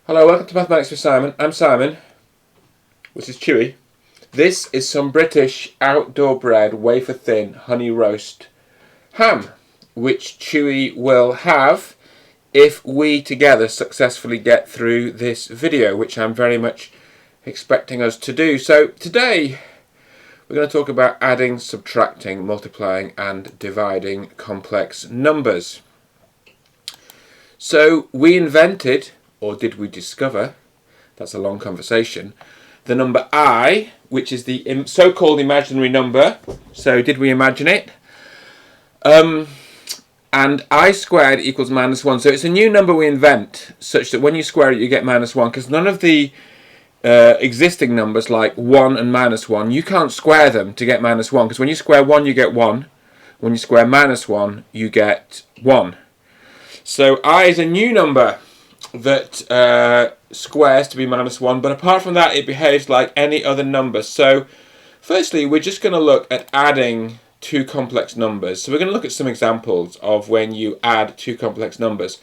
Hello, welcome to Mathematics with Simon. I'm Simon. This is Chewy. This is some British outdoor bred wafer thin honey roast ham, which Chewy will have if we together successfully get through this video, which I'm very much expecting us to do. So today we're going to talk about adding, subtracting, multiplying and dividing complex numbers. So we invented, or did we discover, that's a long conversation, the number I, which is the so-called imaginary number. So did we imagine it? And I squared equals -1. So it's a new number we invent, such that when you square it you get -1, because none of the existing numbers like 1 and -1, you can't square them to get -1, because when you square 1 you get 1, when you square -1 you get 1. So I is a new number that squares to be -1, but apart from that it behaves like any other number. So firstly we're just going to look at adding two complex numbers. So we're going to look at some examples of when you add two complex numbers.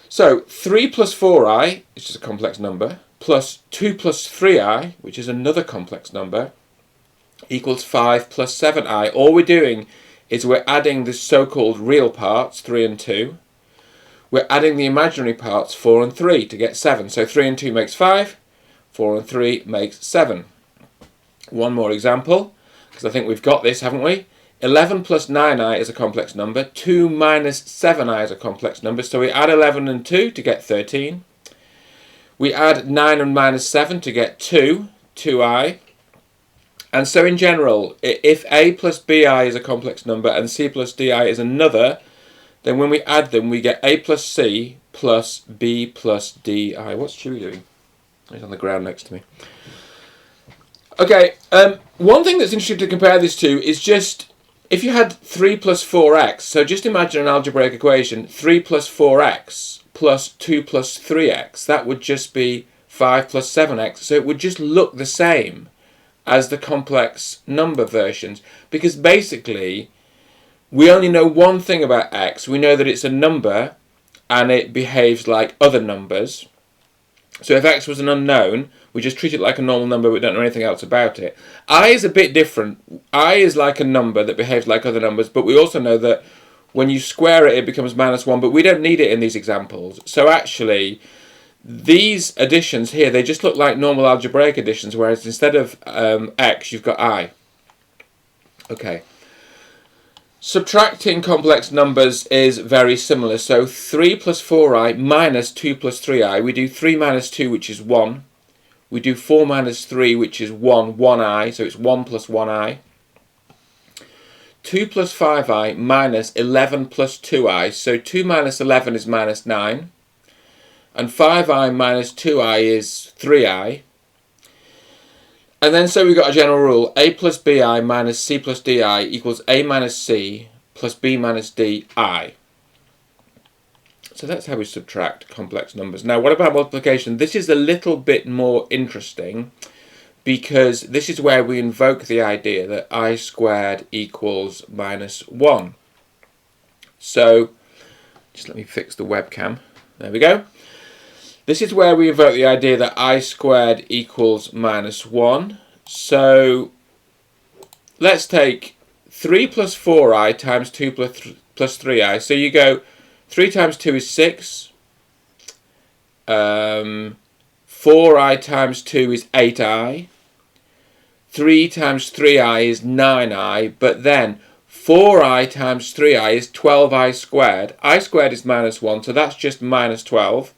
So 3 plus 4i, which is a complex number, plus 2 plus 3i, which is another complex number, equals 5 plus 7i. All we're doing is we're adding the so-called real parts, 3 and 2. We're adding the imaginary parts, 4 and 3, to get 7. So 3 and 2 makes 5, 4 and 3 makes 7. One more example, because I think we've got this, haven't we? 11 plus 9i is a complex number. 2 minus 7i is a complex number. So we add 11 and 2 to get 13. We add 9 and minus 7 to get 2i. And so in general, if a plus bi is a complex number and c plus di is another, then when we add them, we get a plus c plus b plus di. What's Chewy doing? He's on the ground next to me. Okay, one thing that's interesting to compare this to is just, if you had 3 plus 4x, so just imagine an algebraic equation, 3 plus 4x plus 2 plus 3x, that would just be 5 plus 7x, so it would just look the same as the complex number versions, because basically we only know one thing about x. We know that it's a number and it behaves like other numbers. So if x was an unknown, we just treat it like a normal number, we don't know anything else about it. I is a bit different. I is like a number that behaves like other numbers, but we also know that when you square it, it becomes -1, but we don't need it in these examples. So actually, these additions here, they just look like normal algebraic additions, whereas instead of x, you've got I. Okay. Subtracting complex numbers is very similar. So 3 plus 4i minus 2 plus 3i. We do 3 minus 2, which is 1. We do 4 minus 3, which is 1i. So it's 1 plus 1i. 2 plus 5i minus 11 plus 2i. So 2 minus 11 is -9. And 5i minus 2i is 3i. And then so we've got a general rule, a plus bi minus c plus di equals a minus c plus b minus di. So that's how we subtract complex numbers. Now what about multiplication? This is a little bit more interesting, because this is where we invoke the idea that I squared equals -1. So just let me fix the webcam. There we go. This is where we invoke the idea that I squared equals -1. So let's take 3 plus 4i times 2 plus 3i. So you go 3 times 2 is 6. 4i times 2 is 8i. 3 times 3i is 9i. But then 4i times 3i is 12i squared. I squared is -1, so that's just -12.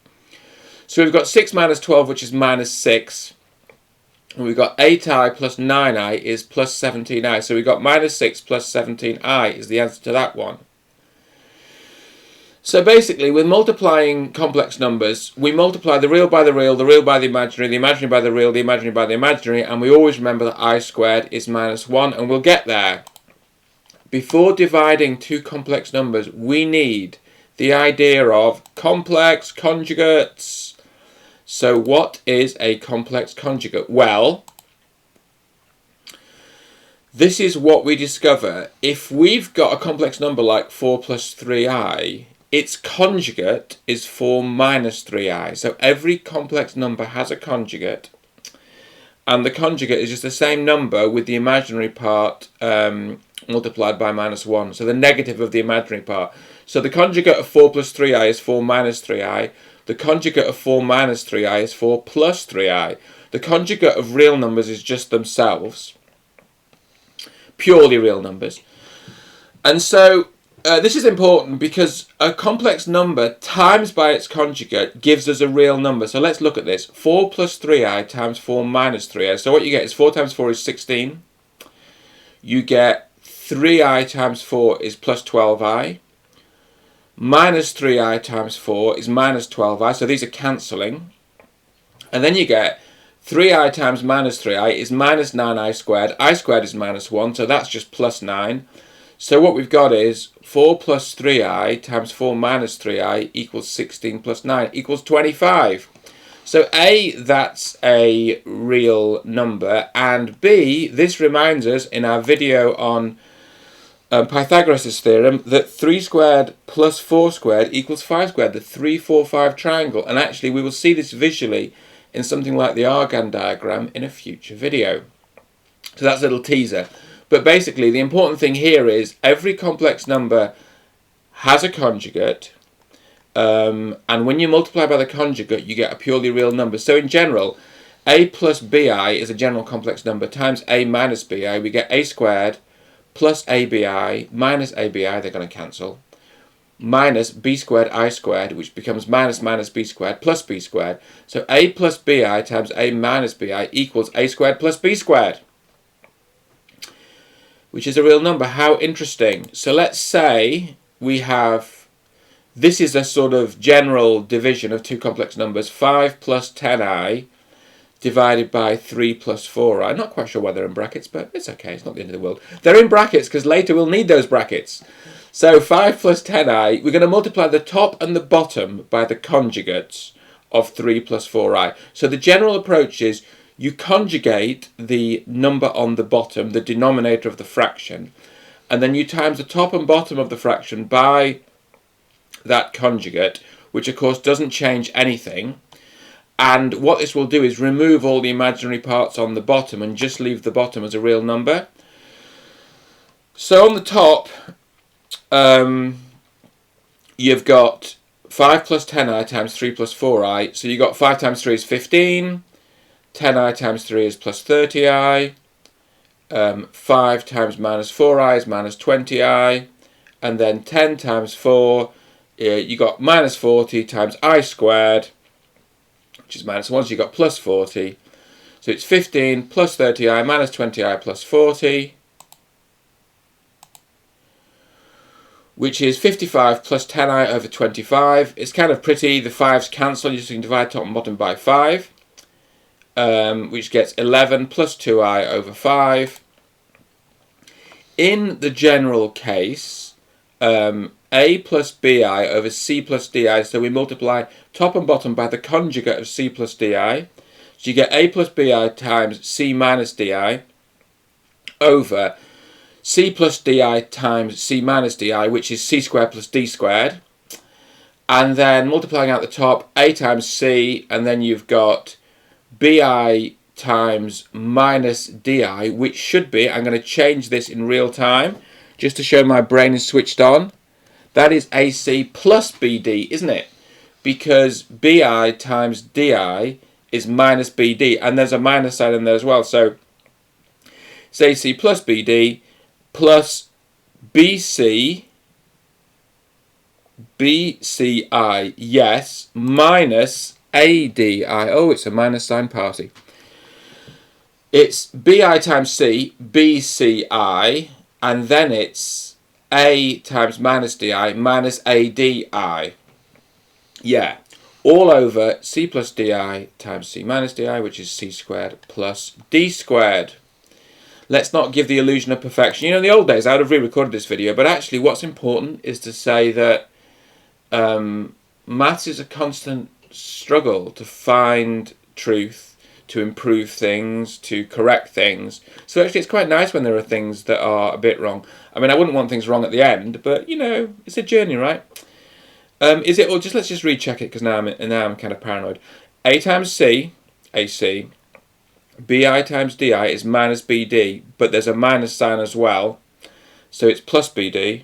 So we've got 6 minus 12, which is -6. And we've got 8i plus 9i is plus 17i. So we've got -6 plus 17i is the answer to that one. So basically, with multiplying complex numbers, we multiply the real by the real by the imaginary by the real, the imaginary by the imaginary, and we always remember that I squared is -1, and we'll get there. Before dividing two complex numbers, we need the idea of complex conjugates. So what is a complex conjugate? Well, this is what we discover. If we've got a complex number like 4 plus 3i, its conjugate is 4 minus 3i. So every complex number has a conjugate, and the conjugate is just the same number with the imaginary part multiplied by minus 1. So the negative of the imaginary part. So the conjugate of 4 plus 3i is 4 minus 3i. The conjugate of 4 minus 3i is 4 plus 3i. The conjugate of real numbers is just themselves. Purely real numbers. And so this is important because a complex number times by its conjugate gives us a real number. So let's look at this. 4 plus 3i times 4 minus 3i. So what you get is 4 times 4 is 16. You get 3i times 4 is plus 12i. Minus 3i times 4 is minus 12i. So these are cancelling. And then you get 3i times minus 3i is minus 9i squared. I squared is minus 1. So that's just plus 9. So what we've got is 4 plus 3i times 4 minus 3i equals 16 plus 9 equals 25. So A, that's a real number, and B, this reminds us in our video on Pythagoras' theorem that 3 squared plus 4 squared equals 5 squared, the 3, 4, 5 triangle. And actually we will see this visually in something like the Argand diagram in a future video. So that's a little teaser. But basically the important thing here is every complex number has a conjugate, and when you multiply by the conjugate you get a purely real number. So in general, a plus bi is a general complex number times a minus bi. We get a squared plus abi minus abi, they're going to cancel, minus b squared I squared, which becomes minus minus b squared plus b squared. So a plus bi times a minus bi equals a squared plus b squared, which is a real number. How interesting. So let's say we have, this is a sort of general division of two complex numbers, 5 plus 10i divided by 3 plus 4i. I'm not quite sure why they're in brackets, but it's okay, it's not the end of the world. They're in brackets because later we'll need those brackets. So 5 plus 10i, we're going to multiply the top and the bottom by the conjugates of 3 plus 4i. So the general approach is you conjugate the number on the bottom, the denominator of the fraction, and then you times the top and bottom of the fraction by that conjugate, which of course doesn't change anything. And what this will do is remove all the imaginary parts on the bottom and just leave the bottom as a real number. So on the top, you've got 5 plus 10i times 3 plus 4i. So you've got 5 times 3 is 15. 10i times 3 is plus 30i. 5 times minus 4i is minus 20i. And then 10 times 4, you got minus 40 times I squared, which is minus 1, so you got plus 40. So it's 15 plus 30i minus 20i plus 40, which is 55 plus 10i over 25. It's kind of pretty. The 5's cancel. You just can divide top and bottom by 5, which gets 11 plus 2i over 5. In the general case, a plus bi over c plus di, so we multiply top and bottom by the conjugate of c plus di. So you get a plus bi times c minus di over c plus di times c minus di, which is c squared plus d squared. And then multiplying out the top, a times c, and then you've got bi times minus di, which should be, I'm going to change this in real time, just to show my brain is switched on. That is AC plus BD, isn't it? Because BI times DI is minus BD, and there's a minus sign in there as well. So it's AC plus BD plus BCI, yes, minus ADI. Oh, it's a minus sign party. It's BI times C, BCI, and then it's A times minus DI minus ADI. Yeah, all over C plus DI times C minus DI, which is C squared plus D squared. Let's not give the illusion of perfection. You know, in the old days, I would have re-recorded this video, but actually what's important is to say that maths is a constant struggle to find truth, to improve things, to correct things. So actually it's quite nice when there are things that are a bit wrong. I mean, I wouldn't want things wrong at the end, but, you know, it's a journey, right? Is it, or just let's just recheck it because now I'm kind of paranoid. A times C, AC, BI times DI is minus BD, but there's a minus sign as well, so it's plus BD.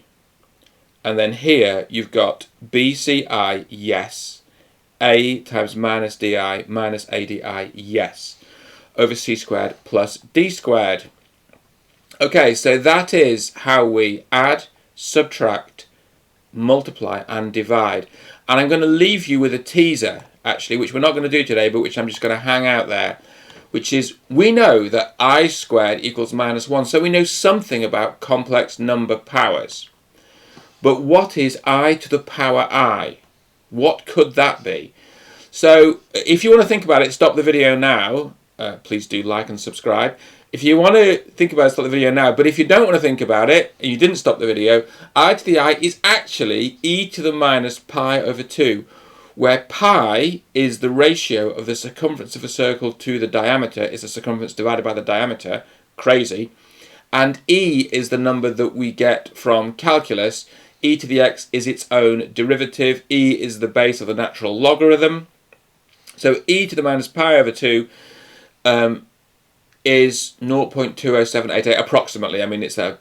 And then here you've got BCI, yes. A times minus DI minus ADI, yes. Over C squared plus D squared. Okay, so that is how we add, subtract, multiply and divide. And I'm going to leave you with a teaser, actually, which we're not going to do today, but which I'm just going to hang out there, which is, we know that I squared equals minus 1, so we know something about complex number powers. But what is I to the power I? What could that be? So if you want to think about it, stop the video now. Please do like and subscribe. If you want to think about it, stop the video now. But if you don't want to think about it, and you didn't stop the video, I to the I is actually e to the minus pi over 2, where pi is the ratio of the circumference of a circle to the diameter, is the circumference divided by the diameter. Crazy. And e is the number that we get from calculus. E to the x is its own derivative. E is the base of the natural logarithm. So e to the minus pi over 2 is 0.20788 approximately. I mean, it's a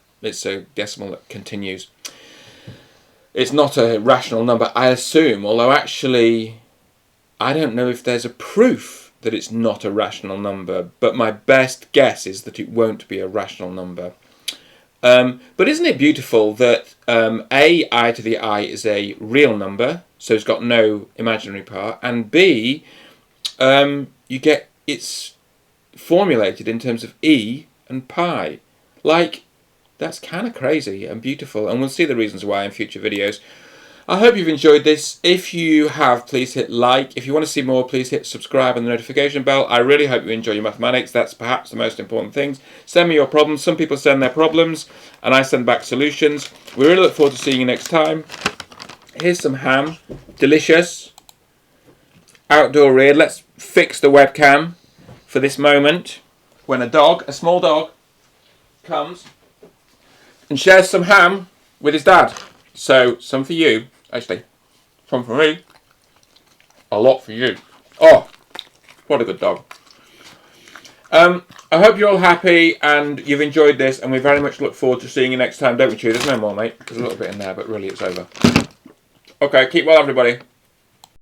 decimal that continues. It's not a rational number, I assume, although actually I don't know if there's a proof that it's not a rational number, but my best guess is that it won't be a rational number. But isn't it beautiful that A, I to the I is a real number, so it's got no imaginary part, and B, you get it's formulated in terms of E and pi. Like, that's kind of crazy and beautiful, and we'll see the reasons why in future videos. I hope you've enjoyed this. If you have, please hit like. If you want to see more, please hit subscribe and the notification bell. I really hope you enjoy your mathematics. That's perhaps the most important thing. Send me your problems. Some people send their problems, and I send back solutions. We really look forward to seeing you next time. Here's some ham. Delicious. Outdoor reared. Let's fix the webcam for this moment when a small dog, comes and shares some ham with his dad. So, some for you, actually. Some for me. A lot for you. Oh, what a good dog. I hope you're all happy and you've enjoyed this, and we very much look forward to seeing you next time, don't we, Chew? There's no more, mate. There's a little bit in there, but really it's over. Okay, keep well, everybody.